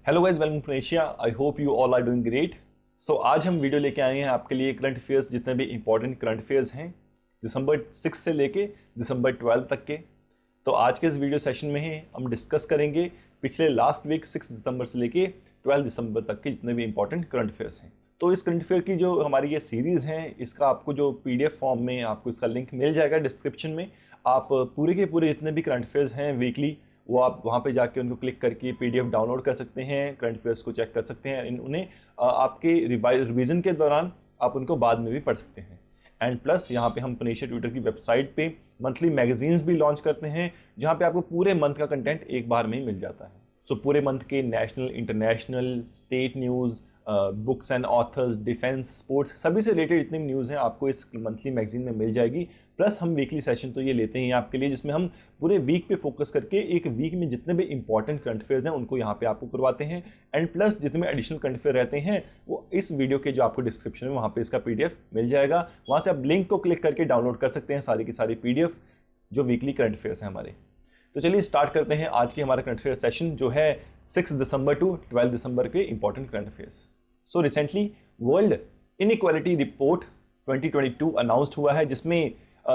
Hello guys, welcome to Asia. I hope you all are doing great. So आज हम video लेके आए हैं आपके लिए करंट अफेयर्स, जितने भी इंपॉर्टेंट करंट अफेयर्स हैं दिसंबर 6 से लेके दिसंबर 12 तक के। तो आज के इस वीडियो सेशन में ही हम डिस्कस करेंगे पिछले लास्ट वीक 6 दिसंबर से लेके 12 दिसंबर तक के जितने भी इंपॉर्टेंट करंट अफेयर्स हैं। तो इस करंट अफेयर की जो हमारी ये सीरीज़ है, इसका आपको जो PDF फॉर्म में आपको इसका लिंक मिल जाएगा डिस्क्रिप्शन में। आप पूरे के पूरे जितने भी करंट अफेयर्स हैं वीकली, वो आप वहाँ पे जाके उनको क्लिक करके PDF डाउनलोड कर सकते हैं, करंट अफेयर्स को चेक कर सकते हैं। उन्हें आपके रिवीजन के दौरान आप उनको बाद में भी पढ़ सकते हैं। एंड प्लस यहाँ पे हम पनेशिया ट्विटर की वेबसाइट पे मंथली मैगजीन्स भी लॉन्च करते हैं, जहाँ पे आपको पूरे मंथ का कंटेंट एक बार में ही मिल जाता है। सो पूरे मंथ के national, international, state news, books and authors, defence, sports, सभी से रिलेटेड जितनी न्यूज़ हैं आपको इस मंथली मैगजीन में मिल जाएगी। प्लस हम वीकली सेशन तो ये लेते हैं आपके लिए, जिसमें हम पूरे वीक पे फोकस करके एक वीक में जितने भी इंपॉर्टेंट करंट अफेयर्स हैं उनको यहाँ पे आपको करवाते हैं। एंड प्लस जितने भी एडिशनल करंट अफेयर रहते हैं वो इस वीडियो के जो आपको डिस्क्रिप्शन में वहाँ पे इसका PDF मिल जाएगा। वहाँ से आप लिंक को क्लिक करके डाउनलोड कर सकते हैं सारी की सारी PDF जो वीकली करंट अफेयर्स हैं हमारे। तो चलिए स्टार्ट करते हैं आज के हमारा करंट अफेयर सेशन, जो है 6 दिसंबर टू 12 दिसंबर के important current affairs. So recently world inequality report 2022 announced हुआ है, जिसमें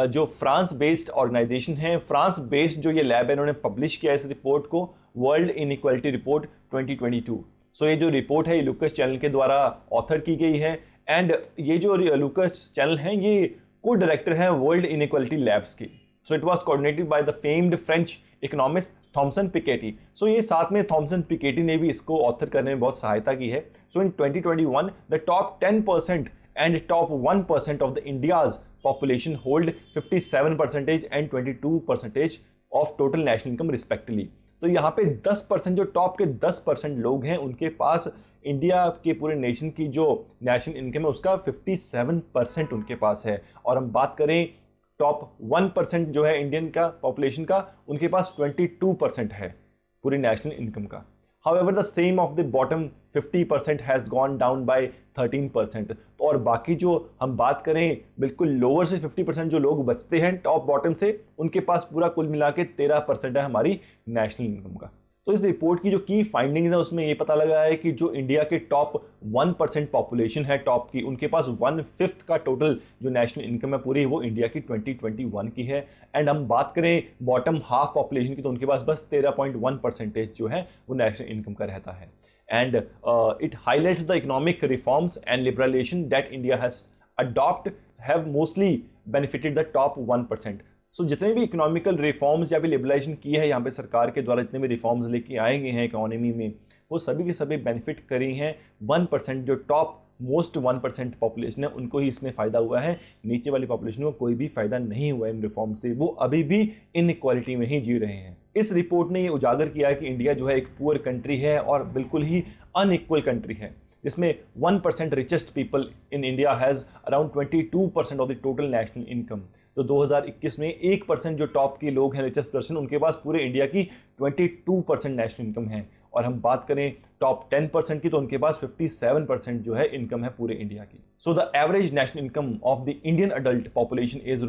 जो फ्रांस बेस्ड ऑर्गेनाइजेशन है, फ्रांस बेस्ड जो ये लैब है, इन्होंने पब्लिश किया इस रिपोर्ट को, वर्ल्ड इनइक्वालिटी रिपोर्ट 2022। सो ये जो रिपोर्ट है ये लुकस चैनल के द्वारा ऑथर की गई है। एंड ये जो लुकस चैनल है ये को डायरेक्टर है वर्ल्ड इनइक्वालिटी लैब्स की। So it was coordinated by the famed French economist Thomson Piketty. So ये साथ में थॉमसन पिकेटी ने भी इसको ऑथर करने में बहुत सहायता की है। सो इन 2021 the top 10% and top 1% of the India's population hold 57% and 22% of total national income respectively। तो यहाँ पे 10%, जो टॉप के 10% लोग हैं, उनके पास इंडिया के पूरे नेशन की जो नेशनल इनकम है उसका 57% उनके पास है। और हम बात करें टॉप 1% जो है इंडियन का पॉपुलेशन का, उनके पास 22% है पूरी नेशनल इनकम का। However, the same of the bottom 50% has gone down by 13%। तो और बाकी जो हम बात करें बिल्कुल लोअर से 50% जो लोग बचते हैं टॉप बॉटम से, उनके पास पूरा कुल मिला के 13% है हमारी नेशनल इनकम का। तो इस रिपोर्ट की जो की फाइंडिंग्स है उसमें ये पता लगा है कि जो इंडिया के टॉप 1% पॉपुलेशन है टॉप की, उनके पास 1/5 का टोटल जो नेशनल इनकम है पूरी, वो इंडिया की 2021 की है। एंड हम बात करें बॉटम हाफ पॉपुलेशन की, तो उनके पास बस 13.1% जो है वो नेशनल इनकम का रहता है। And it highlights the economic reforms and liberalisation that India has adopt have mostly benefited the top 1%। So जितने भी इकोनॉमिकल रिफॉर्म्स या भी लिबरलाइजेशन की है यहाँ पे सरकार के द्वारा, जितने भी रिफॉर्म्स लेके आए गए हैं इकोनॉमी में, वो सभी के सभी बेनिफिट करी हैं 1%, जो टॉप मोस्ट 1% पॉपुलेशन है उनको ही इसमें फ़ायदा हुआ है। नीचे वाली पॉपुलेशन को कोई भी फ़ायदा नहीं हुआ इन रिफॉर्म से, वो अभी भी इनइक्वालिटी में ही जी रहे हैं। इस रिपोर्ट ने ये उजागर किया है कि इंडिया जो है एक पुअर कंट्री है और बिल्कुल ही अनइक्वल कंट्री है, जिसमें 1% richest people in India has around 22% of the total national income. तो 2021 में 1% जो टॉप के लोग हैं रिचेस्ट पर्सन, उनके पास पूरे इंडिया की 22% नेशनल इनकम है। और हम बात करें टॉप 10% की, तो उनके पास 57% जो है इनकम है पूरे इंडिया की। So the average national income of the Indian adult population is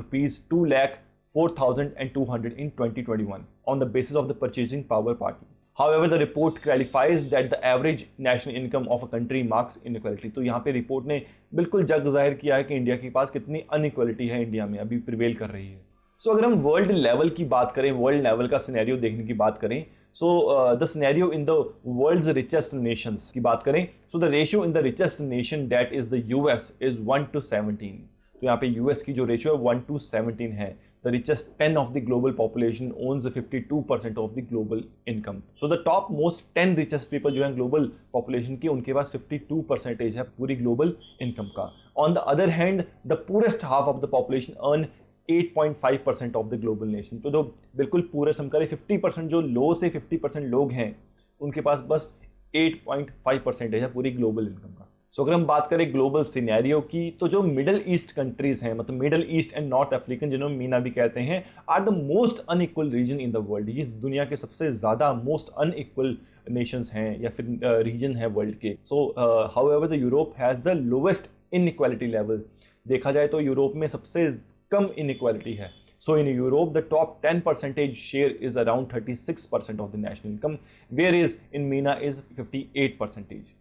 ₹2,04,200 in 2021 on the basis of the purchasing power party। However, the report clarifies that the average national income of a country marks inequality। तो यहाँ पे report ने बिल्कुल जग जाहिर किया है कि India के पास कितनी अनइक्वालिटी है, इंडिया में अभी प्रिवेल कर रही है। सो अगर हम वर्ल्ड लेवल की बात करें, वर्ल्ड लेवल का सिनेरियो देखने की बात करें, so the scenario in the world's richest nations की बात करें, so the ratio in the richest nation that is the US is 1:17। तो यहाँ पे US की जो रेशियो है 1:17 है। The richest 10 of the global population owns 52% of the global income। So the top most 10 richest people जो हैं global population की, उनके पास 52% है पूरी global income का। On the other hand, the poorest half of the population earn 8.5% of the global nation। तो जो बिल्कुल पूरे हम करें 50% जो लो से 50% लोग हैं, उनके पास बस 8.5% है पूरी global income का। सो अगर हम बात करें ग्लोबल सिनेरियो की, तो जो मिडल ईस्ट कंट्रीज हैं, मतलब middle east and north African, जिन्हों मीना भी कहते हैं, are the most unequal region in the world. ये दुनिया के सबसे ज़्यादा मोस्ट अनइक्वल नेशंस हैं या फिर रीजन है वर्ल्ड के। सो however the Europe has the lowest inequality level. देखा जाए तो यूरोप में सबसे कम इनइक्वालिटी है। So in Europe, the top 10 percentage share is around 36% of the national income, whereas in MENA is 58%.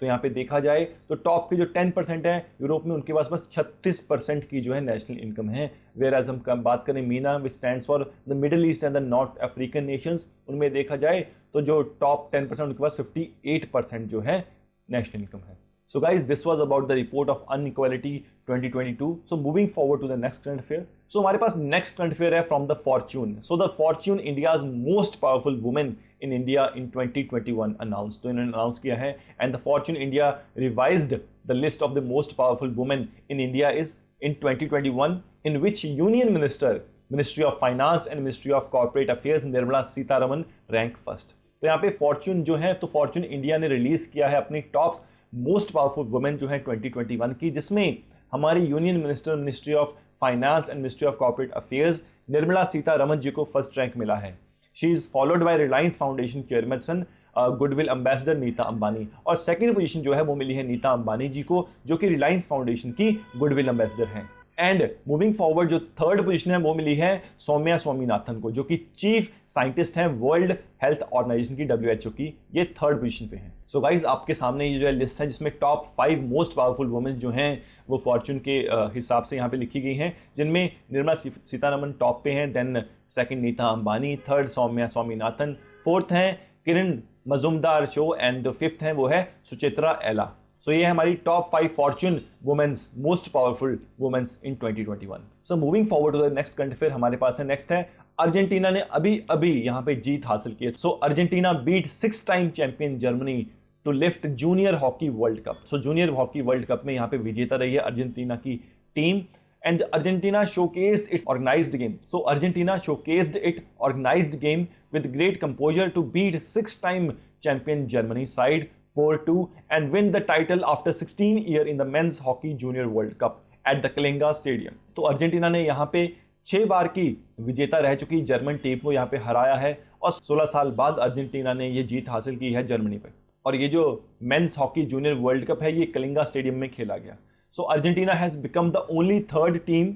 तो यहाँ पे देखा जाए तो टॉप के जो 10% है यूरोप में, उनके पास बस 36% की जो है नेशनल इनकम है। वेयर एज हम बात करें मीना, विच stands for the middle east and the north African Nations, उनमें देखा जाए तो जो टॉप 10% उनके पास 58% जो है नेशनल इनकम है। So guys, this was about the report of inequality 2022. So moving forward to the next current affair. So हमारे पास next current affair है from the Fortune. So the Fortune, India's most powerful woman in India in 2021 announced. तो इन्होंने announce किया है, and the Fortune India revised the list of the most powerful women in India is in 2021, in which Union Minister, Ministry of Finance and Ministry of Corporate Affairs Nirmala Sitharaman rank first. तो यहाँ पे Fortune जो है, तो Fortune India ने release किया है अपनी टॉप मोस्ट पावरफुल वुमेन जो है 2021 की, जिसमें हमारी union minister, ministry of finance and ministry of corporate affairs Nirmala Sitharaman ji को फर्स्ट रैंक मिला है। She is followed by Reliance foundation chairperson goodwill ambassador Nita Ambani, और सेकंड पोजीशन जो है वो मिली है नीता अंबानी जी को, जो कि रिलायंस फाउंडेशन की गुडविल एम्बेसडर हैं। एंड मूविंग फॉरवर्ड जो थर्ड पोजीशन है वो मिली है सौम्या स्वामीनाथन को, जो कि चीफ साइंटिस्ट हैं वर्ल्ड हेल्थ ऑर्गेनाइजेशन की, WHO की, ये थर्ड पोजीशन पे हैं। सो गाइज आपके सामने ये जो है लिस्ट है, जिसमें टॉप 5 मोस्ट पावरफुल वुमेन जो हैं वो फॉर्च्यून के हिसाब से यहाँ पे लिखी गई हैं, जिनमें निर्मला सीतारमन टॉप पे हैं, then second Nita Ambani, third Soumya Swaminathan, fourth हैं किरण मजुमदार शो, एंड फिफ्थ हैं वो है सुचित्रा एला। सो ये है हमारी top 5 Fortune women's most powerful women's in 2021। So moving forward to the next current affair हमारे पास है, नेक्स्ट है अर्जेंटीना ने अभी यहाँ पे जीत हासिल की है। So Argentina beat 6 time champion Germany to lift junior hockey world cup. So junior hockey world cup में यहाँ पे विजेता रही है अर्जेंटीना की team, and Argentina showcased its organised game. So Argentina showcased it organised game with great composure to beat 6 time champion Germany side 4-2 and win the title after 16 years in the men's hockey junior world cup at the Kalinga stadium। तो Argentina ने यहाँ पे 6 बार की विजेता रह चुकी German team को यहाँ पे हराया है, और 16 साल बाद अर्जेंटीना ने ये जीत हासिल की है जर्मनी पे, और ये जो men's hockey junior world cup है ये कलिंगा स्टेडियम में खेला गया। So Argentina has become the only third team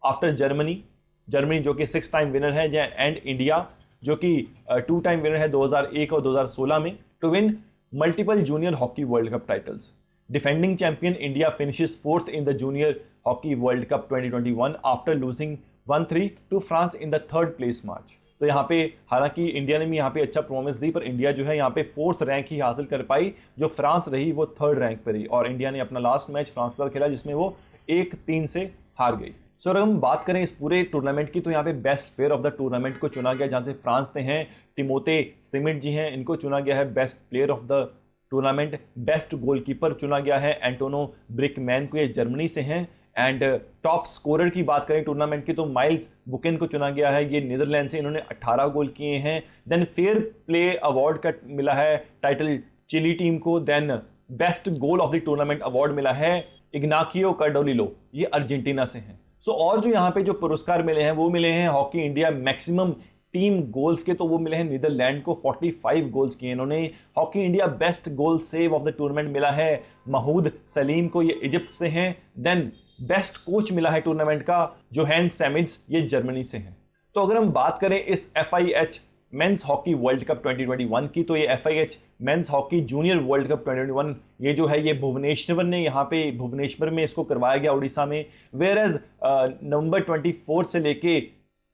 after Germany जो कि 6 टाइम विनर है, एंड इंडिया जो कि 2 टाइम विनर है 2001 और 2016 में, to win multiple junior hockey world cup titles। Defending champion India finishes 4th in the junior hockey world cup 2021 after losing 1-3 to France in the 3rd place match। तो यहाँ पे हालांकि India ने भी यहाँ पे अच्छा परफॉर्मेंस दी, पर इंडिया जो है यहाँ पे 4th रैंक ही हासिल कर पाई, जो फ्रांस रही वो 3rd रैंक पर रही, और इंडिया ने अपना लास्ट मैच फ्रांस का खेला जिसमें वो 1-3 से हार गई। सो अगर हम बात करें इस पूरे टूर्नामेंट की, तो यहाँ पे best player of the tournament को चुना गया, जहाँ से फ्रांस से हैं टिमोथे सिमिट जी हैं, इनको चुना गया है best player of the tournament. Best goalkeeper चुना गया है एंटोनो ब्रिकमैन को, ये जर्मनी से हैं। एंड टॉप स्कोरर की बात करें टूर्नामेंट की, तो माइल्स बुकेन को चुना गया है, ये नीदरलैंड से, इन्होंने 18 गोल किए हैं। देन फेयर प्ले अवार्ड का मिला है टाइटल चिली टीम को। Then best goal of the tournament award मिला है इग्नाकियो कार्डोलिलो, ये अर्जेंटीना से हैं। सो और जो यहाँ पे जो पुरस्कार मिले हैं वो मिले हैं hockey India maximum team goals के, तो वो मिले हैं नीदरलैंड को, 45 गोल्स किए इन्होंने। Hockey India best goal save of the tournament मिला है महूद सलीम को, ये इजिप्ट से हैं। देन बेस्ट कोच मिला है टूर्नामेंट का जोहान सैमिड्स, ये जर्मनी से हैं। तो अगर हम बात करें इस FIH men's hockey world cup 2021 की, तो ये FIH men's hockey junior world cup 2021 ये जो है ये भुवनेश्वर ने यहाँ पे भुवनेश्वर में इसको करवाया गया उड़ीसा में। वेयर एज नवंबर 24 से लेके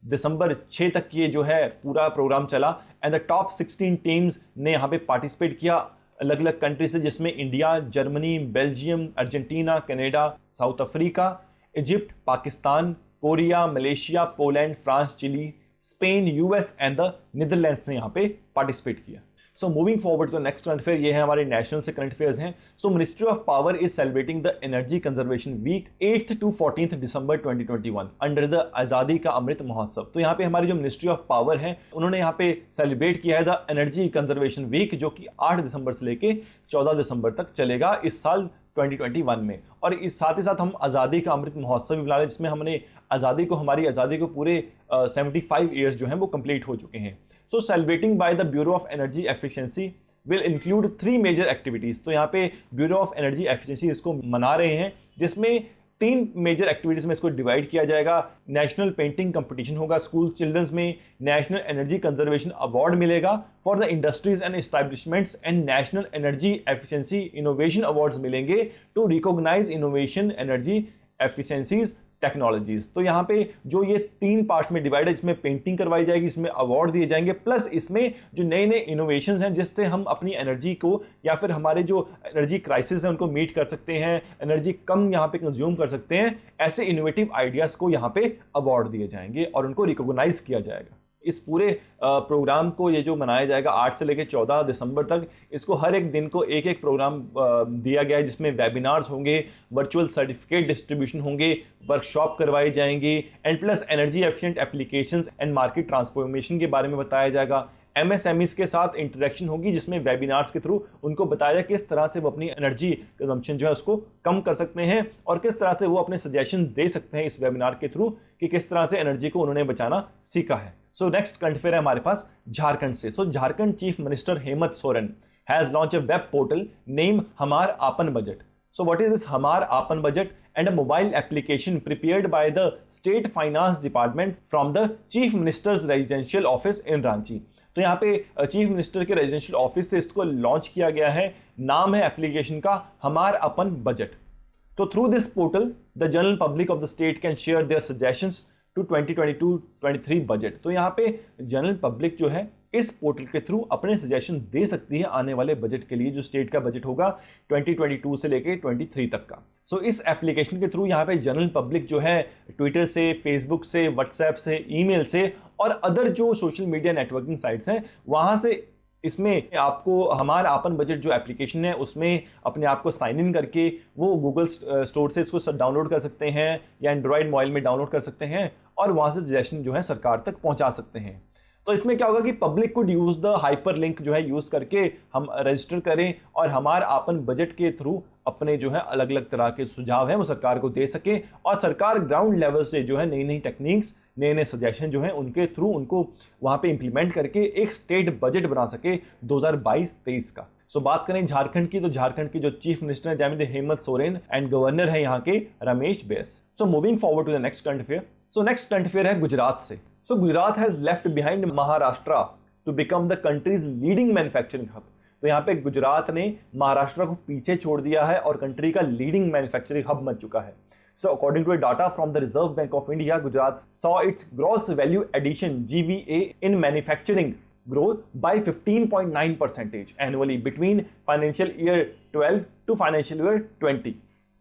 दिसंबर 6 तक ये जो है पूरा प्रोग्राम चला, एंड द टॉप 16 टीम्स ने यहाँ पे पार्टिसिपेट किया अलग अलग कंट्री से, जिसमें India, Germany, Belgium, Argentina, Canada, South Africa, Egypt, Pakistan, Korea, Malaysia, Poland, France, Chile, Spain, US and the Netherlands ने यहाँ पे पार्टिसिपेट किया। So moving forward to next current affair, ये है हमारे नेशनल से करंट अफेयर्स हैं। So ministry of power is celebrating the energy conservation week 8th to 14th December 2021 under the Azadi Ka Amrit Mahotsav. तो यहाँ पे हमारी जो मिनिस्ट्री ऑफ पावर है उन्होंने यहाँ पे सेलिब्रेट किया है द एनर्जी कंजर्वेशन वीक, जो कि 8 दिसंबर से लेके 14 दिसंबर तक चलेगा इस साल 2021 में। और इस साथ ही साथ हम आज़ादी का अमृत महोत्सव भी बुला रहे हैं, जिसमें हमने हमारी आज़ादी को पूरे 75 ईयर्स जो हैं वो कंप्लीट हो चुके हैं। So celebrating by the bureau of energy efficiency will include 3 major activities. तो यहाँ पे ब्यूरो ऑफ एनर्जी एफिशिएंसी इसको मना रहे हैं, जिसमें तीन मेजर एक्टिविटीज में इसको डिवाइड किया जाएगा। नेशनल पेंटिंग कंपटीशन होगा स्कूल चिल्ड्रंस में, नेशनल एनर्जी कंजर्वेशन अवार्ड मिलेगा for the industries and establishments, and national energy efficiency innovation awards मिलेंगे to recognise innovation energy efficiencies technologies. तो यहाँ पे जो ये तीन पार्ट्स में डिवाइड है, इसमें पेंटिंग करवाई जाएगी, इसमें अवार्ड दिए जाएंगे, प्लस इसमें जो नए नए इनोवेशंस हैं जिससे हम अपनी एनर्जी को या फिर हमारे जो एनर्जी क्राइसिस है उनको मीट कर सकते हैं, एनर्जी कम यहाँ पे कंज्यूम कर सकते हैं, ऐसे इनोवेटिव आइडियाज को यहाँ पे अवार्ड दिए जाएंगे और उनको रिकॉग्नाइज किया जाएगा। इस पूरे प्रोग्राम को ये जो मनाया जाएगा 8 से लेकर 14 दिसंबर तक, इसको हर एक दिन को एक एक प्रोग्राम दिया गया है जिसमें वेबिनार्स होंगे, वर्चुअल सर्टिफिकेट डिस्ट्रीब्यूशन होंगे, वर्कशॉप करवाई जाएंगी, and plus energy efficient applications and market transformation के बारे में बताया जाएगा। एमएसएमईज के साथ इंटरेक्शन होगी जिसमें वेबिनार्स के थ्रू उनको बताया जाए किस तरह से वो अपनी एनर्जी कंजम्पशन जो है उसको कम कर सकते हैं और किस तरह से वो अपने सजेशन दे सकते हैं इस वेबिनार के थ्रू कि किस तरह से एनर्जी को उन्होंने बचाना सीखा है। सो नेक्स्ट करंट अफेयर है हमारे पास झारखंड से। So Jharkhand chief minister Hemant Soren has launch a web portal name Hamar Aapan budget. So what is this Hamar Apan Budget, and a mobile application prepared by the State Finance Department from the Chief Minister's Residential Office in Ranchi। तो यहाँ पे chief minister के residential office से इसको launch किया गया है। नाम है एप्लीकेशन का हमार अपन बजट। तो through this portal the general public of the state can share their suggestions to 2022-23 budget. तो यहाँ पे जनरल पब्लिक जो है इस पोर्टल के थ्रू अपने सजेशन दे सकती है आने वाले बजट के लिए, जो स्टेट का बजट होगा 2022 से लेके 23 तक का। सो इस एप्लीकेशन के थ्रू यहाँ पे जनरल पब्लिक जो है ट्विटर से, फेसबुक से, व्हाट्सएप से, ईमेल से और अदर जो सोशल मीडिया नेटवर्किंग साइट्स हैं वहां से इसमें आपको हमार आपन बजट जो एप्लीकेशन है उसमें अपने आप को साइन इन करके वो गूगल स्टोर से इसको डाउनलोड कर सकते हैं या एंड्रॉइड मोबाइल में डाउनलोड कर सकते हैं और वहां से सजेशन जो है सरकार तक पहुंचा सकते हैं। तो इसमें क्या होगा कि public could use the hyper link जो है यूज करके हम रजिस्टर करें और हमार आपन बजट के थ्रू अपने जो है अलग अलग तरह के सुझाव हैं वो सरकार को दे सके और सरकार ग्राउंड लेवल से जो है नई नई टेक्निक्स, नए नए सजेशन जो है उनके थ्रू उनको वहां पे इंप्लीमेंट करके एक स्टेट बजट बना सके 2022-23 का। सो बात करें झारखंड की, तो झारखंड की जो चीफ मिनिस्टर है हेमंत सोरेन एंड गवर्नर है यहाँ के Ramesh Bais. So moving forward to the next current affair. So next current affair है गुजरात से। So Gujarat has left behind Maharashtra to become the country's leading manufacturing hub। तो यहाँ पे गुजरात ने महाराष्ट्र को पीछे छोड़ दिया है और कंट्री का लीडिंग मैन्युफैक्चरिंग हब बन चुका है। So according to a data from the Reserve Bank of India, Gujarat saw its gross value addition (GVA) in manufacturing growth by 15.9% annually between financial year 12 to financial year 20।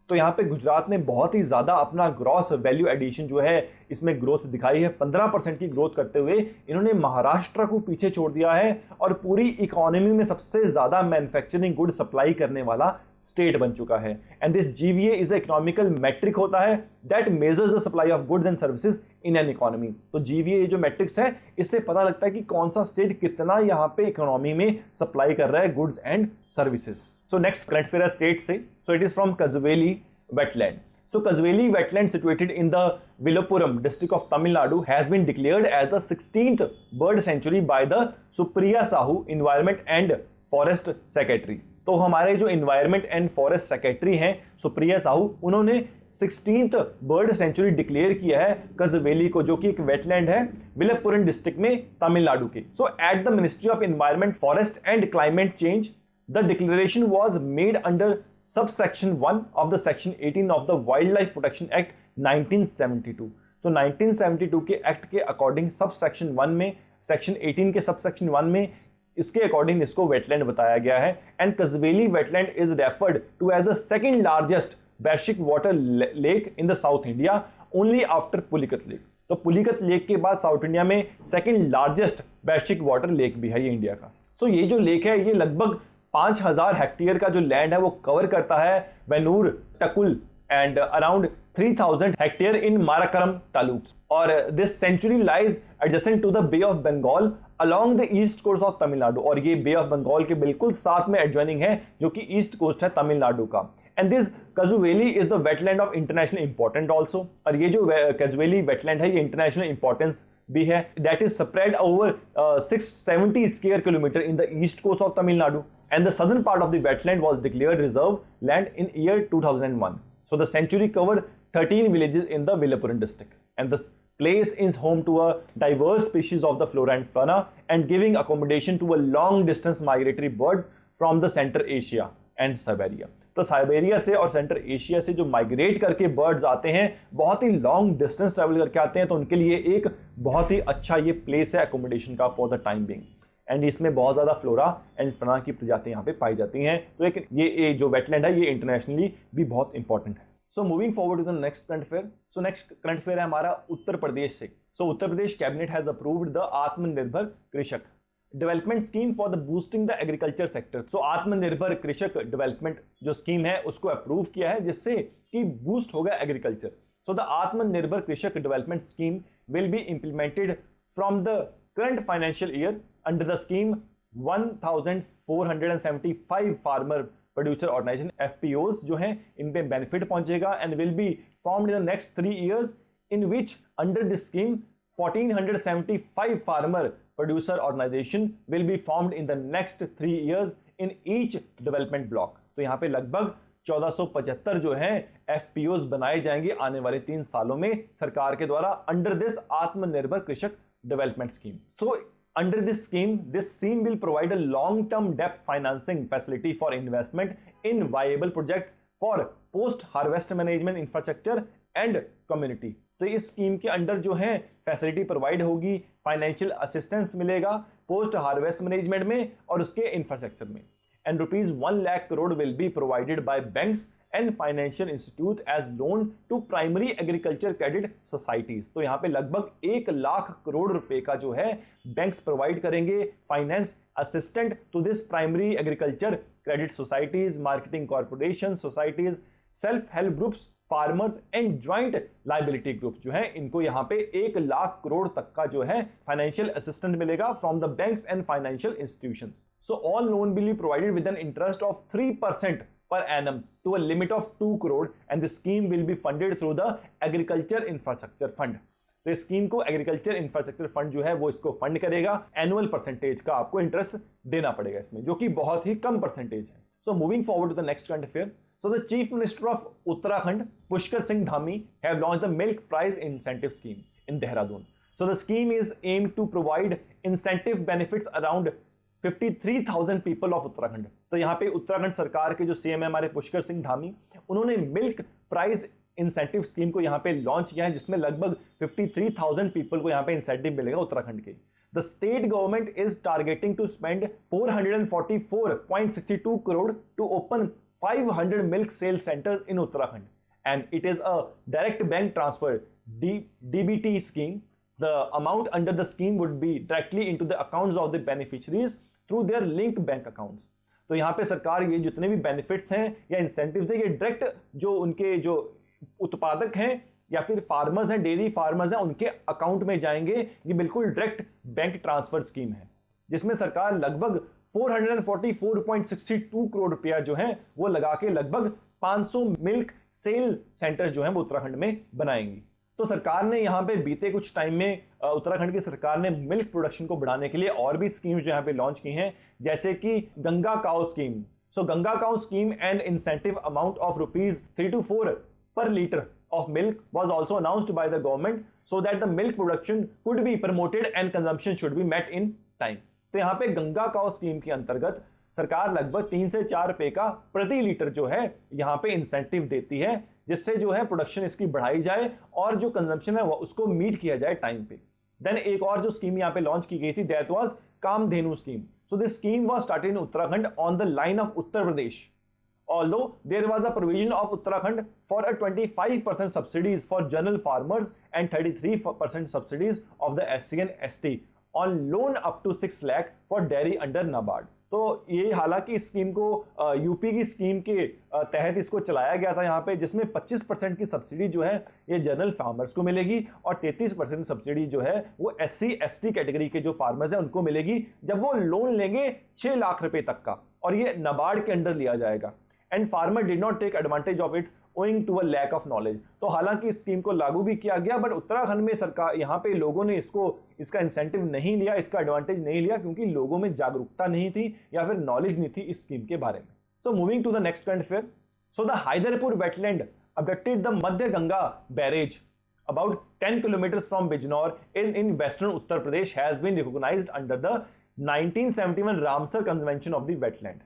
तो यहाँ पे गुजरात ने बहुत ही ज्यादा अपना ग्रॉस वैल्यू एडिशन जो है इसमें ग्रोथ दिखाई है। 15% की ग्रोथ करते हुए इन्होंने महाराष्ट्र को पीछे छोड़ दिया है और पूरी इकोनॉमी में सबसे ज्यादा मैन्युफैक्चरिंग गुड सप्लाई करने वाला स्टेट बन चुका है। And this GVA is economical metric होता है that measures the supply of goods and services in an economy. तो जीवीए जो मैट्रिक्स है इससे पता लगता है कि कौन सा स्टेट कितना यहाँ पे इकोनॉमी में सप्लाई कर रहा है goods and services. So next current affair state से, so it is from Kazveli wetland। So Kazveli wetland situated in the Villupuram district of Tamil Nadu has been declared as the 16th bird sanctuary by the Supriya Sahu Environment and Forest Secretary। तो हमारे जो Environment and Forest Secretary हैं सुप्रिया साहू, उन्होंने 16th bird sanctuary declare किया है कजवेली को, जो कि एक वेटलैंड है विलुपुरम डिस्ट्रिक्ट में तमिलनाडु के। So at the ministry of environment, forest and climate change, the declaration was made under subsection 1 of the section 18 of the Wildlife Protection Act 1972। तो 1972 के एक्ट के अकॉर्डिंग सबसेक्शन 1 में, सेक्शन 18 के सबसेक्शन 1 में इसके अकॉर्डिंग इसको वेटलैंड बताया गया है। And Kazhuveli wetland is referred to as the second largest वैश्विक water lake in the south India only after Pulicat lake. तो पुलिकत लेक के बाद साउथ इंडिया में सेकंड लार्जेस्ट वैश्विक वाटर लेक भी है ये इंडिया का। सो ये जो लेक है ये लगभग 5000 हेक्टेयर का जो लैंड है वो कवर करता है वेनूर, टकुल and around 3000 hectare in Marakkanam taluks. और this sanctuary lies adjacent to the bay of Bengal along the east coast of Tamil Nadu. और ये बे ऑफ बंगाल के बिल्कुल साथ में एडजॉइनिंग है जो कि ईस्ट कोस्ट है तमिलनाडु का। And this Kazhuveli is the wetland of international important also. और ये जो कजुवेली वेटलैंड है ये इंटरनेशनल इंपॉर्टेंस भी है। That is spread over 670 square kilometre in the east coast of Tamil Nadu. And the southern part of the wetland was declared reserve land in year 2001। So the sanctuary covered 13 villages in the Villapuram district. And this place is home to a diverse species of the flora and fauna and giving accommodation to a long distance migratory bird from the Central Asia and Siberia. तो Siberia से और central Asia से जो migrate करके birds आते हैं, बहुत ही long distance travel करके आते हैं, तो उनके लिए एक बहुत ही अच्छा ये प्लेस है अकोमोडेशन का for the time being. And इसमें बहुत ज्यादा फ्लोरा एंड फना की प्रजातियां यहाँ पे पाई जाती हैं। तो एक ये जो वेटलैंड है ये इंटरनेशनली भी बहुत इंपॉर्टेंट है। So moving forward to the next current affair. So next current affair है हमारा उत्तर प्रदेश से। So Uttar Pradesh cabinet has approved the Atmanirbhar Krishak development scheme for the boosting the agriculture sector. So Atmanirbhar Krishak development जो स्कीम है उसको अप्रूव किया है जिससे कि बूस्ट होगा agriculture. So the Atmanirbhar Krishak development scheme will be implemented from the current financial year under the scheme 1475 farmer producer organisation FPOs जो हैं इन पे बेनिफिट पहुंचेगा and will be formed in the next 3 years in which under this scheme 1475 farmer producer organization will be formed in the next 3 years in each development block। तो यहाँ पे लगभग 1475 जो हैं FPOs बनाए जाएंगे आने वाले 3 सालों में सरकार के द्वारा अंडर दिस आत्मनिर्भर Krishak development scheme. So under this scheme will provide a long-term debt financing facility for investment in viable projects for post-harvest management infrastructure and community। तो इस स्कीम के अंडर जो है फैसिलिटी प्रोवाइड होगी, फाइनेंशियल असिस्टेंस मिलेगा post harvest management में और उसके इंफ्रास्ट्रक्चर में। And ₹1 lakh crore will be provided by banks and financial institute as loan to primary agriculture credit societies. तो यहाँ पे लगभग 1 लाख करोड़ रुपए का जो है बैंक्स प्रोवाइड करेंगे finance assistant to this primary agriculture credit societies, marketing corporation societies, self help groups, farmers and joint liability group जो है इनको यहाँ पे 1 लाख करोड़ तक का जो है फाइनेंशियल असिस्टेंट मिलेगा from the banks and financial institutions. So all loan will be provided with an interest of 3% per annum to a limit of 2 crore and the scheme will be funded through the agriculture infrastructure fund। तो इस scheme को agriculture infrastructure fund जो है वो इसको fund करेगा। Annual percentage का आपको इंटरेस्ट देना पड़ेगा इसमें, जो कि बहुत ही कम परसेंटेज है। So moving forward to the next current affair. So the Chief Minister of Uttarakhand, Pushkar Singh Dhami, have launched the Milk Price Incentive Scheme in Dehradun. So the scheme is aimed to provide incentive benefits around 53,000 people of Uttarakhand। तो यहाँ पे उत्तराखंड सरकार के जो CM हमारे पुष्कर सिंह धामी, उन्होंने milk price incentive scheme को यहाँ पे लॉन्च किया है जिसमें लगभग 53,000 पीपल को यहाँ पे इंसेंटिव मिलेगा उत्तराखंड के। The state government is targeting to spend 444.62 crore to open 500 milk sale centers in Uttarakhand, and it is a direct bank transfer DBT scheme. The amount under the scheme would be directly into the accounts of the beneficiaries through their linked bank accounts। तो यहाँ पे सरकार ये जितने भी benefits हैं या incentives हैं ये डायरेक्ट जो उनके जो उत्पादक हैं या फिर फार्मर्स हैं, डेयरी फार्मर्स हैं, उनके अकाउंट में जाएंगे। ये बिल्कुल डायरेक्ट बैंक ट्रांसफर स्कीम है जिसमें सरकार लगभग 444.62 करोड़ रुपया जो है वो लगा के लगभग 500 मिल्क सेल सेंटर जो है वो उत्तराखंड में बनाएंगी। तो सरकार ने यहाँ पे बीते कुछ टाइम में उत्तराखंड की सरकार ने मिल्क प्रोडक्शन को बढ़ाने के लिए और भी स्कीम जो यहाँ पे लॉन्च की हैं, जैसे कि Ganga cow scheme. So Ganga cow scheme and incentive amount of ₹3 to 4 per liter of milk was also announced by the government so that the milk production could be promoted and consumption should be met in time। तो यहाँ पे Ganga cow scheme के अंतर्गत सरकार लगभग 3 से 4 रुपए का प्रति लीटर जो है यहाँ पे इंसेंटिव देती है जिससे जो है प्रोडक्शन इसकी बढ़ाई जाए और जो कंजम्पशन है वो उसको मीट किया जाए टाइम पे। देन एक और जो स्कीम यहाँ पे लॉन्च की गई थी that was Kamdhenu scheme. So this scheme was started in Uttarakhand on the line of Uttar Pradesh. Although there was a provision of Uttarakhand for a 25% subsidies for general farmers and 33% subsidies of the SC and ST on loan up to 6 lakh for dairy under NABARD। तो ये हालांकि इस scheme को UP की scheme के तहत इसको चलाया गया था यहाँ पे, जिसमें 25% की सब्सिडी जो है ये जनरल फार्मर्स को मिलेगी और 33% सब्सिडी जो है वो SC ST कैटेगरी के जो फार्मर्स हैं उनको मिलेगी जब वो लोन लेंगे 6 लाख रुपए तक का, और ये नाबार्ड के अंडर लिया जाएगा। And farmer did not take advantage of it owing to a lack of knowledge. तो हालांकि इस स्कीम को लागू भी किया गया बट उत्तराखंड में सरकार यहाँ पे लोगों ने इसका इंसेंटिव नहीं लिया, इसका एडवांटेज नहीं लिया क्योंकि लोगों में जागरूकता नहीं थी या फिर नॉलेज नहीं थी इस स्कीम के बारे में। So moving to the next current affair. So the Haiderpur wetland abducted the Madhya Ganga barrage about 10 kilometers from Bijnor in western Uttar Pradesh has been recognized under the 1971 Ramsar Convention of the Wetland.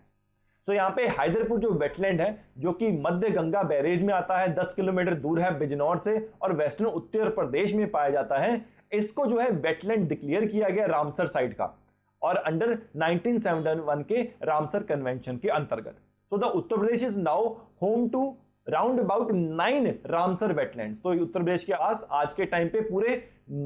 So यहाँ पे हैदरपुर जो wetland है जो कि मध्य Ganga barrage में आता है, 10 kilometre दूर है बिजनौर से और वेस्टर्न उत्तर प्रदेश में पाया जाता है, इसको जो है वेटलैंड डिक्लेयर किया गया रामसर साइट का और अंडर 1971 के रामसर कन्वेंशन के अंतर्गत. So the Uttar Pradesh is now home to round about 9 Ramsar wetlands. तो उत्तर प्रदेश के पास आज के टाइम पे पूरे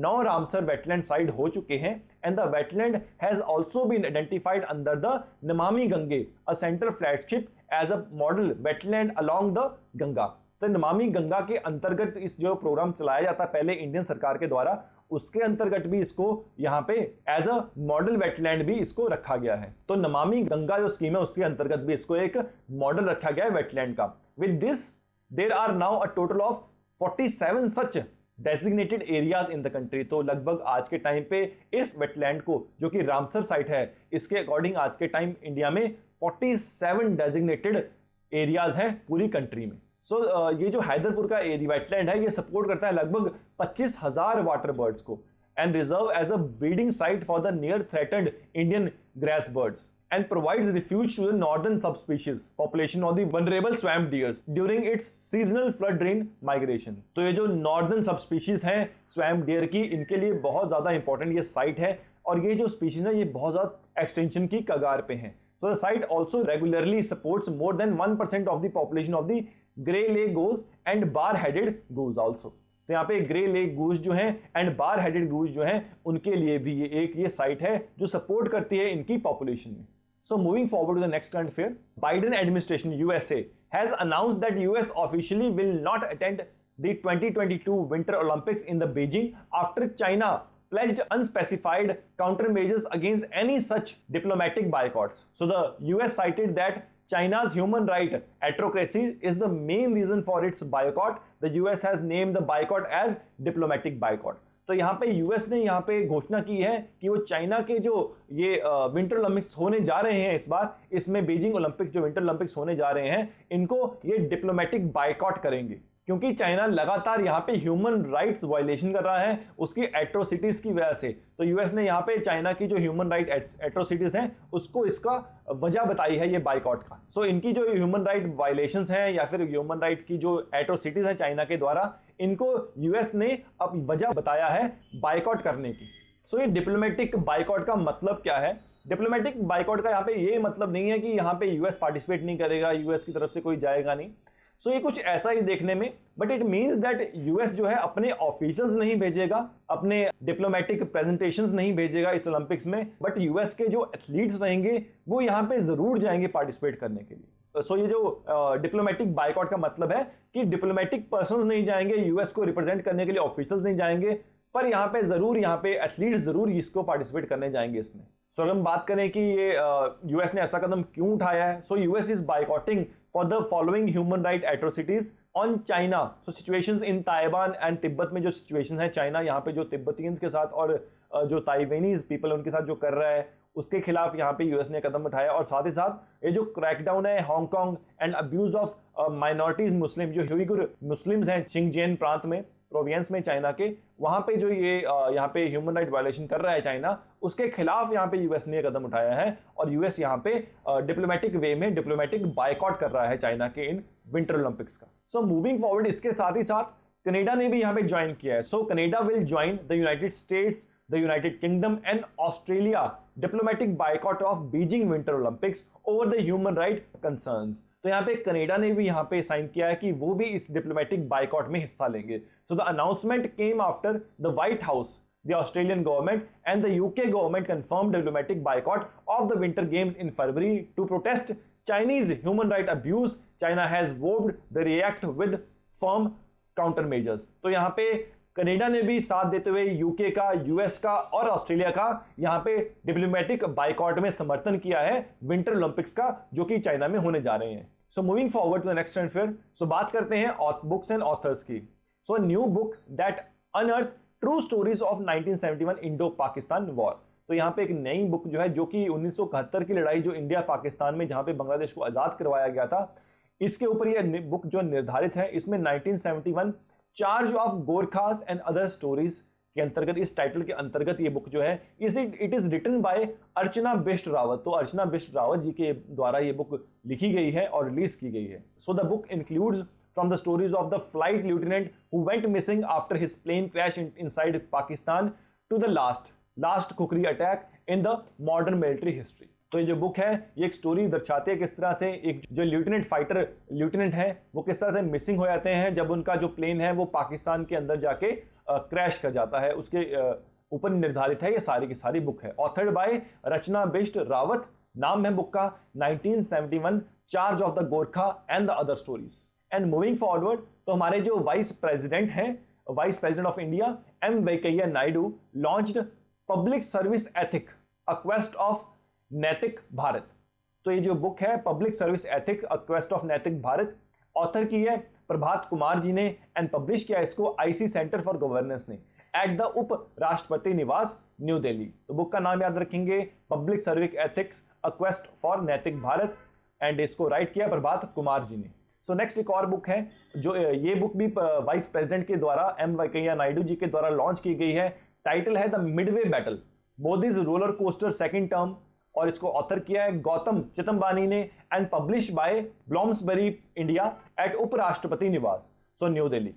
9 रामसर वेटलैंड साइट हो चुके हैं and the wetland has also been identified under the Namami Gange, a centre flagship as a model wetland along the Ganga. तो नमामि गंगा के अंतर्गत इस जो प्रोग्राम चलाया जाता है पहले इंडियन सरकार के द्वारा, उसके अंतर्गत भी इसको यहाँ पे एज अ मॉडल वेटलैंड भी इसको रखा गया है. तो नमामि गंगा जो स्कीम है उसके अंतर्गत भी इसको एक मॉडल रखा गया है वेटलैंड का. With this, there are now a total of 47 such designated areas in the country. तो लगभग आज के टाइम पे इस वेटलैंड को जो कि रामसर साइट है इसके अकॉर्डिंग आज के टाइम इंडिया में 47 डेजिग्नेटेड एरियाज हैं पूरी कंट्री में. सो ये जो हैदरपुर का वेटलैंड है ये सपोर्ट करता है लगभग 25,000 वाटर बर्ड्स को and reserve as a breeding site for the near threatened Indian grass birds and provides refuge to the northern subspecies population of the vulnerable swamp deers during its seasonal flood drain migration. तो ये जो northern subspecies हैं swamp deer की, इनके लिए बहुत ज़्यादा important ये site है और ये जो species है ये बहुत ज़्यादा extinction की कगार पे हैं. So the site also regularly supports more than 1% of the population of the grey leg goose and bar-headed goose also. तो यहाँ पे ग्रे लेग गूज जो हैं एंड बार हेडेड गूज जो हैं उनके लिए भी ये साइट है जो सपोर्ट करती है इनकी पॉपुलेशन में. So moving forward to the next current affair, Biden administration USA has announced that US officially will not attend the 2022 Winter Olympics in the Beijing after China pledged unspecified countermeasures against any such diplomatic boycotts. So the US cited that China's human right autocracy is the main reason for its boycott. The US has named the boycott as diplomatic boycott. तो यहाँ पे US ने यहाँ पे घोषणा की है कि वो चाइना के जो ये विंटर ओलंपिक्स होने जा रहे हैं इस बार, इसमें बीजिंग ओलंपिक्स जो विंटर ओलंपिक्स होने जा रहे हैं इनको ये डिप्लोमेटिक बायकॉट करेंगे क्योंकि चाइना लगातार यहाँ पे ह्यूमन राइट्स वायलेशन कर रहा है उसकी एट्रोसिटीज की वजह से. तो यूएस ने यहाँ पे चाइना की जो ह्यूमन राइट एट्रोसिटीज हैं उसको इसका वजह बताई है ये बायकॉट का. सो इनकी जो ह्यूमन राइट वायलेशंस हैं या फिर ह्यूमन राइट की जो एट्रोसिटीज हैं चाइना के द्वारा, इनको यूएस ने अब वजह बताया है बायकॉट करने की. सो ये डिप्लोमेटिक बायकॉट का मतलब क्या है? डिप्लोमेटिक बायकॉट का यहाँ पे ये मतलब नहीं है कि यहाँ पे यूएस पार्टिसिपेट नहीं करेगा, यूएस की तरफ से कोई जाएगा नहीं. सो ये कुछ ऐसा ही देखने में, but it means that US जो है अपने ऑफिसर्स नहीं भेजेगा, अपने डिप्लोमेटिक प्रेजेंटेशंस नहीं भेजेगा इस ओलंपिक्स में, बट यूएस के जो एथलीट्स रहेंगे वो यहाँ पे जरूर जाएंगे पार्टिसिपेट करने के लिए. सो ये जो डिप्लोमेटिक बायकॉट का मतलब है कि डिप्लोमेटिक पर्संस नहीं जाएंगे यूएस को रिप्रेजेंट करने के लिए, ऑफिसर्स नहीं जाएंगे, पर यहाँ पे जरूर यहाँ पे एथलीट्स जरूर इसको पार्टिसिपेट करने जाएंगे इसमें. सो अगर हम बात करें कि ये यूएस ने ऐसा कदम क्यों उठाया है, so US is boycotting for the following human right atrocities on China. So situations in Taiwan and Tibet में जो सिचुएशन है चाइना यहाँ पे जो तिब्बतियंस के साथ और जो ताइवानीज पीपल उनके साथ जो कर रहा है उसके खिलाफ यहाँ पे यूएस ने कदम उठाया. और साथ ही साथ ये जो क्रैकडाउन है Hong Kong and abuse of minorities Muslim, जो ह्यूइगर मुस्लिम्स हैं शिनजियांग प्रांत में, प्रोविंस में चाइना के, वहां पे जो ये यहाँ पे ह्यूमन राइट वायलेशन कर रहा है चाइना, उसके खिलाफ यहाँ पे यूएस ने कदम उठाया है और यूएस यहाँ पे डिप्लोमेटिक वे में डिप्लोमेटिक बायकॉट कर रहा है चाइना के इन विंटर ओलंपिक्स का. सो मूविंग फॉरवर्ड, इसके साथ ही साथ कनाडा ने भी यहाँ पे ज्वाइन किया है. सो Canada will join the United states, the United Kingdom and Australia diplomatic boycott of Beijing Winter Olympics over the human right concerns. तो यहाँ पे कनाडा ने भी यहाँ पे साइन किया है कि वो भी इस डिप्लोमेटिक बायकॉट में हिस्सा लेंगे. So the announcement came after the White House, the Australian government and the UK government confirmed diplomatic boycott of the Winter Games in February to protest Chinese human right abuse. China has vowed to react with firm countermeasures. तो यहाँ पे Canada ने भी साथ देते हुए UK का, US का और ऑस्ट्रेलिया का यहाँ पे डिप्लोमेटिक बायकॉट में समर्थन किया है विंटर ओलंपिक्स का जो कि चाइना में होने जा रहे हैं. So moving forward to the next and फिर सो बात करते हैं बुक्स एंड ऑथर्स की. So new book that unearth true stories of 1971 Indo Pakistan war. तो यहाँ पे एक नई बुक जो है जो कि 1971 की लड़ाई जो इंडिया पाकिस्तान में जहाँ पे बांग्लादेश को आजाद करवाया गया था, इसके ऊपर ये बुक जो निर्धारित है, इसमें 1971 charge of Gorkhas and other stories के अंतर्गत, इस टाइटल के अंतर्गत ये बुक जो है, इट इज रिटन बाय अर्चना बिष्ट रावत। तो अर्चना बिष्ट रावत जी के द्वारा ये बुक लिखी गई है और रिलीज की गई है। So the book includes from the stories of the flight lieutenant who went missing after his plane crash inside Pakistan to the last Kukri attack in the modern military history। तो ये जो book है ये एक story दर्शाती है किस तरह से एक जो ल्यूटेनेंट है वो किस तरह से मिसिंग हो जाते हैं जब उनका जो प्लेन है वो पाकिस्तान के अंदर जाके क्रैश कर जाता है। उसके ऊपर निर्धारित है ये सारी की सारी बुक है। ऑथर्ड बाय रचना बिष्ट रावत, नाम है बुक का 1971 charge of the Gorkha and the other stories. And moving forward, तो हमारे जो vice president of India M Venkaiah Naidu launched public service ethic a quest of Naitik Bharat. तो ये जो बुक है public service ethic a quest of Naitik Bharat, author की है प्रभात कुमार जी ने एंड पब्लिश किया इसको आईसी सेंटर फॉर गवर्नेंस ने एट द उप राष्ट्रपति निवास न्यू दिल्ली। तो बुक का नाम याद रखेंगे public service ethics a quest for नैतिक भारत एंड इसको राइट किया प्रभात कुमार जी ने। सो नेक्स्ट एक और बुक है जो ये बुक भी वाइस प्रेसिडेंट के द्वारा एम वेंकैया नायडू जी के द्वारा लॉन्च की गई है। टाइटल है the midway battle Modi's roller coaster second term और इसको ऑथर किया है गौतम चिदंबानी ने and publish by Bloomsbury India at Uparashtrapati Nivas so new Delhi.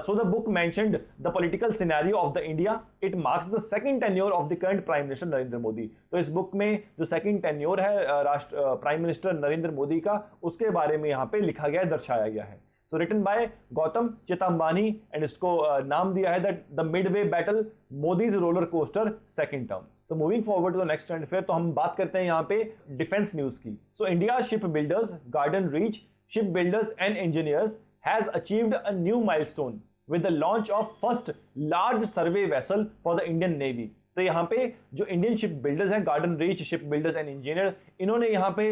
So the book mentioned the political scenario of the India. It marks the second tenure of the current Prime Minister Narendra Modi. तो इस book में जो second tenure है prime minister Narendra Modi का, उसके बारे में यहाँ पे लिखा गया है, दर्शाया गया है। So written by Gautam Chidambani and इसको नाम दिया है the midway battle Modi's roller coaster second term. So moving forward to the next trend fair, तो हम बात करते हैं यहाँ पे डिफेंस न्यूज की। So India ship builders garden reach ship builders and engineers has achieved a new milestone with the launch of first large survey vessel for the Indian Navy। तो यहाँ पे जो इंडियन शिप बिल्डर्स हैं garden reach ship builders and engineer, इन्होंने यहाँ पे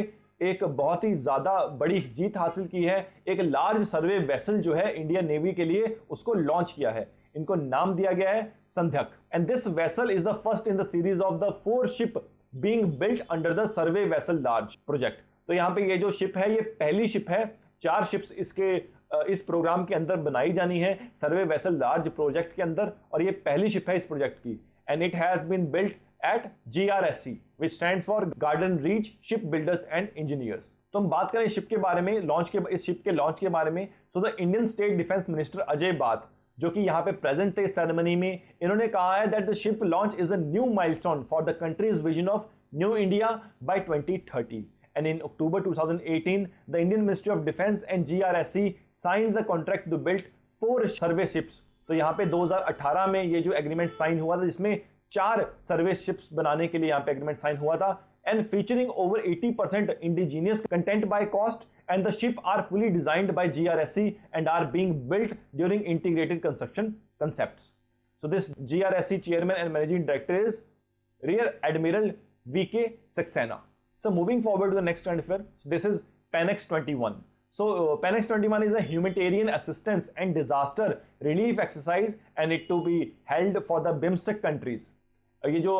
एक बहुत ही ज्यादा बड़ी जीत हासिल की है। एक लार्ज सर्वे वेसल जो है इंडियन नेवी के लिए उसको लॉन्च किया है। इनको नाम दिया गया है Sandhayak and this vessel is the first in the series of the 4 ship being built under the survey vessel large project. तो यहाँ पे ये जो शिप है ये पहली शिप है, 4 शिप्स इस प्रोग्राम के अंदर बनाई जानी है सर्वे वेसल लार्ज प्रोजेक्ट के अंदर और ये पहली शिप है इस प्रोजेक्ट की। And it has been built at GRSC which stands for garden reach ship builders and engineers. तो हम बात करें शिप के बारे में, इस शिप के लॉन्च के बारे में। So the Indian state defence minister Ajay bath जो कि यहाँ पे प्रेजेंट थे सेरेमनी में, इन्होंने कहा है that the ship launch is a new milestone for the countries vision of new India by 2030। And in October 2018, the Indian Ministry of Defense and GRSC signed the contract to build 4 survey ships। तो यहाँ पे 2018 में ये जो agreement sign हुआ था जिसमें 4 सर्वे ships बनाने के लिए यहाँ पे एग्रीमेंट साइन हुआ था and featuring over 80% indigenous content by cost and the ship are fully designed by GRSC and are being built during integrated construction concepts। So this GRSC chairman and managing director is Rear Admiral VK Saxena। So moving forward to the next current affair, this is Panex 21। So Panex 21 is a humanitarian assistance and disaster relief exercise and it to be held for the BIMSTEC countries। ये जो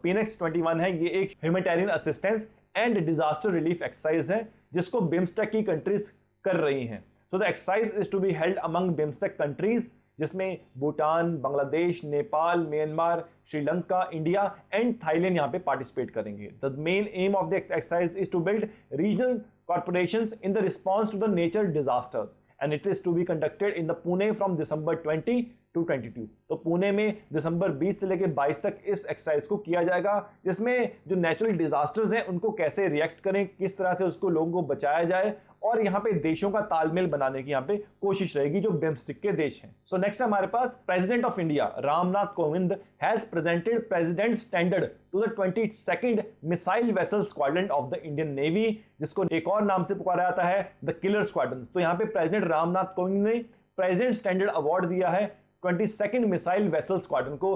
Panex 21 है ये एक humanitarian assistance and disaster relief exercise है जिसको BIMSTEC की countries कर रही हैं। So the exercise is to be held among BIMSTEC countries जिसमें Bhutan, Bangladesh, Nepal, Myanmar, Sri Lanka, India and Thailand यहाँ पे पार्टिसिपेट करेंगे। The main aim of the exercise is to build regional corporations in the response to the nature disasters and it is to be conducted in the Pune from December 20 to 22। तो पुणे में दिसंबर 20 से लेकर 22 तक इस exercise को किया जाएगा जिसमें जो नेचुरल डिजास्टर्स हैं उनको कैसे रिएक्ट करें, किस तरह से उसको लोगों को बचाया जाए और यहाँ पे देशों का तालमेल बनाने की यहाँ पे कोशिश रहेगी जो बिम्स्टेक के देश हैं। सो नेक्स्ट हमारे पास president of India Ramnath Kovind has presented president standard to the 22nd missile vessel squadron of the Indian navy जिसको एक और नाम से पुकारा जाता है द किलर स्क्वाड्रन। तो यहाँ पे प्रेसिडेंट रामनाथ कोविंद ने प्रेसिडेंट स्टैंडर्ड अवार्ड दिया है 22nd मिसाइल वेसल स्क्वाड्रन को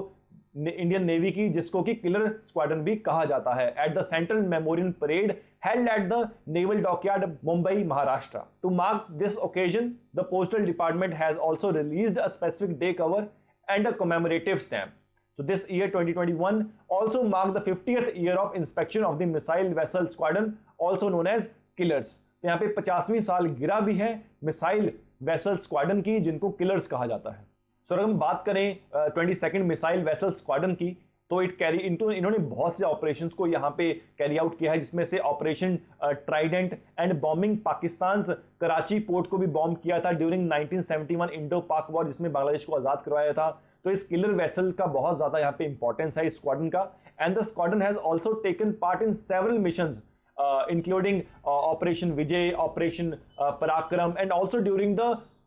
इंडियन नेवी की जिसको कि किलर स्क्वाड्रन भी कहा जाता है at the central memorial parade held at the Naval Dockyard, Mumbai, Maharashtra. To mark this occasion, the Postal Department has also released a specific day cover and a commemorative stamp. So this year 2021 also marked the 50th year of inspection of the missile vessel squadron, also known as Killers. तो यहाँ पे 50वीं साल गिरा भी है missile vessel squadron की, जिनको killers कहा जाता है। सो अगर हम बात करें 22nd मिसाइल वेसल स्क्वाड्रन की, तो इन्होंने बहुत से ऑपरेशंस को यहाँ पे कैरी आउट किया है, जिसमें से operation Trident and bombing Pakistan Karachi port को भी बॉम्ब किया था ड्यूरिंग 1971 इंडो पाक वॉर, जिसमें बांग्लादेश को आजाद करवाया था। तो इस किलर वेसल का बहुत ज्यादा यहाँ पे इंपॉर्टेंस है इस स्क्वाड्रन का। And the squadron has also taken part in several missions including Operation Vijay, Operation Parakram, and also during the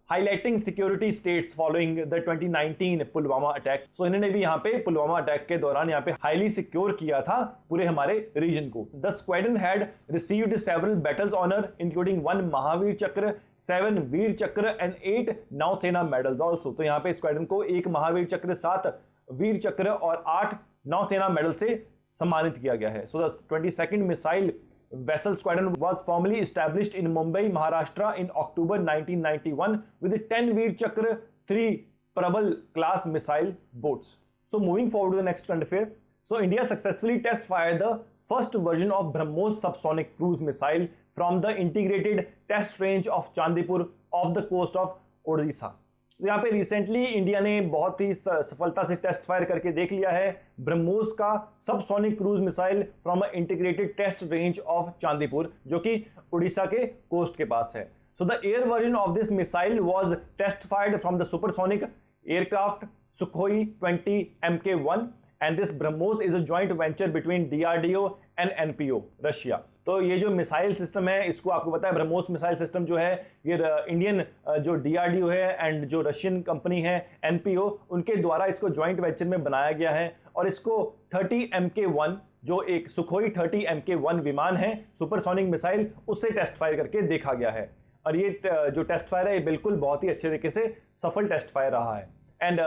highlighting security states following the 2019 Pulwama attack. सो इन्होंने भी यहाँ पे पुलवामा अटैक के दौरान यहाँ पे हाईली सिक्योर किया था पूरे हमारे रीजन को। The squadron had received several battles honour including 1 Mahavir Chakra, 7 वीर चक्र एंड 8 नौसेना मेडल्स ऑल्सो। तो यहाँ पे स्क्वाड्रन को 1 महावीर चक्र, 7 वीर चक्र और 8 नौसेना मेडल से सम्मानित किया गया है। So the 22nd missile Vessel Squadron was formally established in Mumbai, Maharashtra in October 1991 with 10 Veer Chakra, 3 Prabal class missile boats. So moving forward to the next current affair. So India successfully test fired the first version of BrahMos subsonic cruise missile from the integrated test range of Chandipur off the coast of Odisha. यहाँ पे recently India ने बहुत ही सफलता से test fire करके देख लिया है ब्रह्मोस का subsonic cruise missile from integrated test range of Chandipur, जो कि उड़ीसा के कोस्ट के पास है। So the air version of this missile was test fired from the supersonic aircraft Sukhoi 20 MK1 and this BrahMos is a joint venture between DRDO and NPO Russia. तो ये जो missile system है, इसको आपको पता है ब्रह्मोस मिसाइल सिस्टम जो है ये इंडियन जो DRDO है एंड जो रशियन कंपनी है NPO, उनके द्वारा इसको जॉइंट वेंचर में बनाया गया है। और इसको 30 MK1 जो एक सुखोई 30 MK1 विमान है सुपरसोनिक मिसाइल, उससे टेस्ट फायर करके देखा गया है। और ये जो टेस्ट फायर है ये बिल्कुल बहुत ही अच्छे तरीके से सफल टेस्ट फायर रहा है। And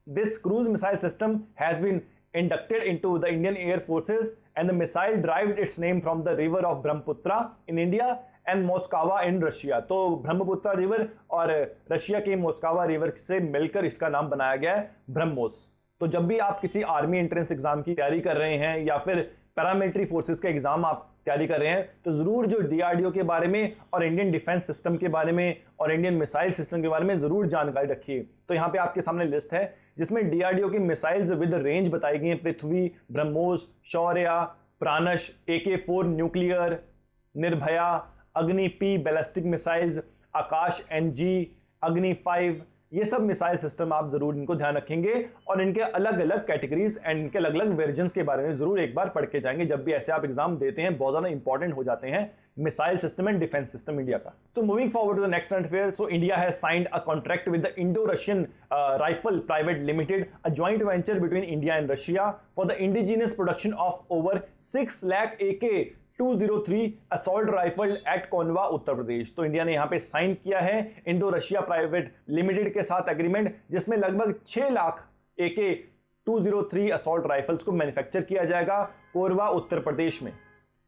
this cruise missile system has been inducted into the Indian Air Forces, and the missile derived its name from the river of Brahmaputra in India and Moskva in Russia. तो Brahmaputra river और Russia के मोस्कावा river से मिलकर इसका नाम बनाया गया है ब्रह्मोस। तो जब भी आप किसी आर्मी एंट्रेंस एग्जाम की तैयारी कर रहे हैं या फिर पैरामिलिट्री फोर्सेस के एग्जाम आप तैयारी कर रहे हैं, तो जरूर जो DRDO के बारे में और इंडियन डिफेंस सिस्टम के बारे में और इंडियन मिसाइल सिस्टम के बारे में जरूर जानकारी रखिए। तो यहाँ पे आपके सामने लिस्ट है जिसमें DRDO की मिसाइल्स विद रेंज बताई गई हैं, पृथ्वी, ब्रह्मोस, शौर्य, प्राणश, AK-4 न्यूक्लियर, निर्भया, अग्नि P बैलिस्टिक मिसाइल्स, आकाश NG, अग्नि 5, ये सब मिसाइल सिस्टम आप जरूर इनको ध्यान रखेंगे और इनके अलग अलग कैटेगरीज एंड इनके अलग अलग वर्जन्स के बारे में जरूर एक बार पढ़ के जाएंगे। जब भी ऐसे आप एग्जाम देते हैं बहुत ज्यादा इंपॉर्टेंट हो जाते हैं missile system and defence system India का। तो moving forward to the next current affair. So India has signed a contract with the Indo Russian rifle private limited, a joint venture between India and Russia for the indigenous production of over 6 lakh AK-203 assault rifle at Korwa Uttar Pradesh. तो India ने यहां पे sign किया है Indo Russia private limited के साथ agreement, जिसमें लगभग 6 लाख AK-203 असॉल्ट राइफल्स को मैन्युफैक्चर किया जाएगा कोरवा उत्तर प्रदेश में।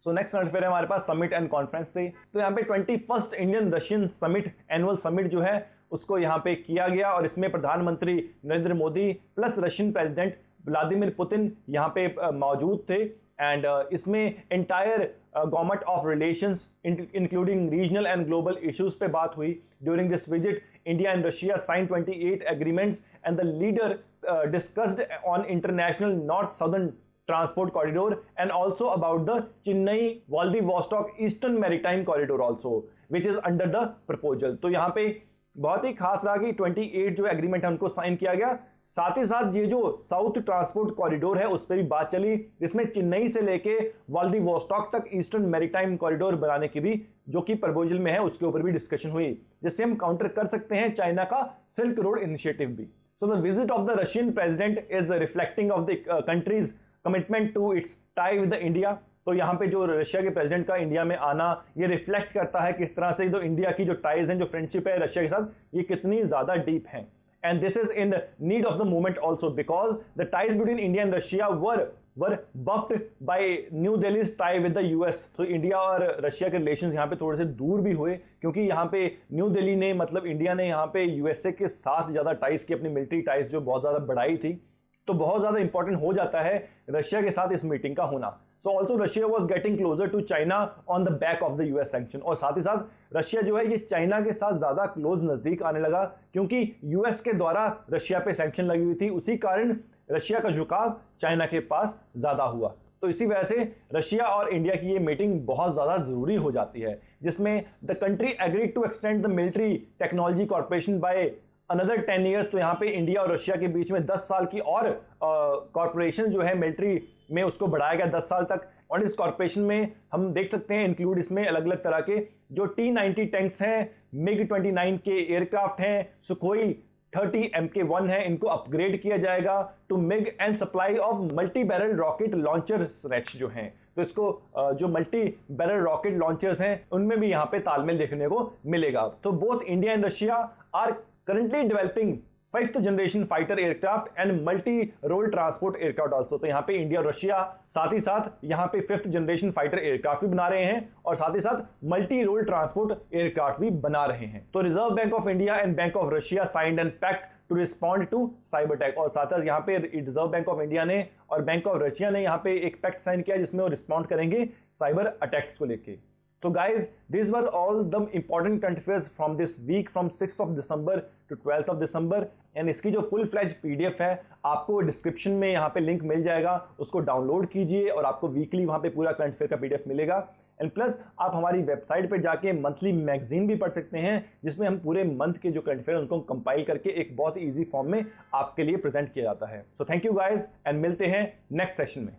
सो नेक्स्ट करंट अफेयर है हमारे पास समिट एंड कॉन्फ्रेंस थे। तो यहाँ पे 21st Indian Russian summit annual summit जो है उसको यहाँ पे किया गया और इसमें प्रधानमंत्री Narendra Modi plus Russian president Vladimir Putin यहाँ पे मौजूद थे। एंड इसमें entire government of relations including regional and global issues पे बात हुई। During this visit India and Russia sign 28 agreements and the leader discussed on international north southern transport corridor and also about the Chennai Vladivostok Eastern Maritime Corridor also which is under the proposal। तो यहाँ पे बहुत ही खास रहा कि 28 जो agreement है उनको साइन किया गया, साथ ही साथ ये जो साउथ ट्रांसपोर्ट कॉरिडोर है उस पर भी बात चली, जिसमें चेन्नई से लेके व्लादिवोस्टॉक तक ईस्टर्न मैरीटाइम कॉरिडोर बनाने की भी जो कि प्रपोजल में है उसके ऊपर भी डिस्कशन हुई, जिससे हम काउंटर कर सकते हैं चाइना का सिल्क रोड इनिशिएटिव भी। So the visit of the Russian president is reflecting of the country's commitment to its tie with India. तो यहाँ पे जो रशिया के प्रेसिडेंट का इंडिया में आना ये रिफ्लेक्ट करता है किस तरह से जो इंडिया की जो टाइज हैं, जो फ्रेंडशिप है रशिया के साथ, ये कितनी ज्यादा डीप है। And this is in need of the movement also because the ties between India and Russia were buffed by new Delhi's tie with the US। तो इंडिया और रशिया के रिलेशंस यहाँ पे थोड़े से दूर भी हुए क्योंकि यहाँ पे न्यू दिल्ली ने मतलब इंडिया ने यहाँ पे USA के साथ ज्यादा टाइज की, अपनी मिलिट्री टाइज जो बहुत ज्यादा बढ़ाई थी, तो बहुत ज्यादा इंपॉर्टेंट हो जाता है रशिया के साथ इस मीटिंग का होना। So also Russia was getting closer to China on the back of the US sanction, और साथ ही साथ रशिया जो है ये चाइना के साथ ज्यादा क्लोज नजदीक आने लगा क्योंकि यूएस के द्वारा रशिया पे सैंक्शन लगी हुई थी, उसी कारण रशिया का झुकाव चाइना के पास ज्यादा हुआ। तो इसी वजह से रशिया और इंडिया की ये मीटिंग बहुत ज्यादा जरूरी हो जाती है, जिसमें the country agreed to extend the military technology corporation by another 10 years. तो यहाँ पे इंडिया और रशिया के बीच में 10 साल की और कॉर्पोरेशन जो है मिलिट्री में उसको बढ़ाया गया 10 साल तक। और इस कॉर्पोरेशन में हम देख सकते हैं इंक्लूड इसमें अलग अलग तरह के जो T-90 टैंक्स हैं, MiG-29 के एयरक्राफ्ट हैं, सुखोई 30 MK1 है, इनको अपग्रेड किया जाएगा to MiG and supply of multi barrel rocket launcher rates जो हैं। तो इसको जो मल्टी बैरल रॉकेट लॉन्चर्स हैं उनमें भी यहाँ पे तालमेल देखने को मिलेगा। तो both India and Russia are currently developing 5th generation fighter aircraft and multi role transport aircraft also। तो यहाँ पे इंडिया और रशिया साथ ही साथ यहाँ पे 5th generation fighter aircraft भी बना रहे हैं और साथ ही साथ मल्टी रोल ट्रांसपोर्ट एयरक्राफ्ट भी बना रहे हैं। तो Reserve Bank of India and Bank of Russia signed an pact to respond to cyber attack, और साथ ही यहाँ पे रिजर्व बैंक ऑफ इंडिया ने और बैंक ऑफ रशिया ने यहाँ पे एक पैक्ट साइन किया जिसमें वो रिस्पॉन्ड करेंगे साइबर अटैक्स को लेके। So guys, these were all the important current affairs from this week from 6th of December to 12th of December, and इसकी जो full fledged PDF है आपको डिस्क्रिप्शन में यहाँ पे लिंक मिल जाएगा, उसको डाउनलोड कीजिए और आपको वीकली वहाँ पे पूरा करंट अफेयर का PDF मिलेगा। एंड प्लस आप हमारी वेबसाइट पे जाके मंथली मैगजीन भी पढ़ सकते हैं जिसमें हम पूरे मंथ के जो करंट अफेयर उनको कंपाइल करके एक बहुत ही ईजी फॉर्म में आपके लिए प्रेजेंट किया जाता है। So thank you guys and मिलते हैं नेक्स्ट सेशन में।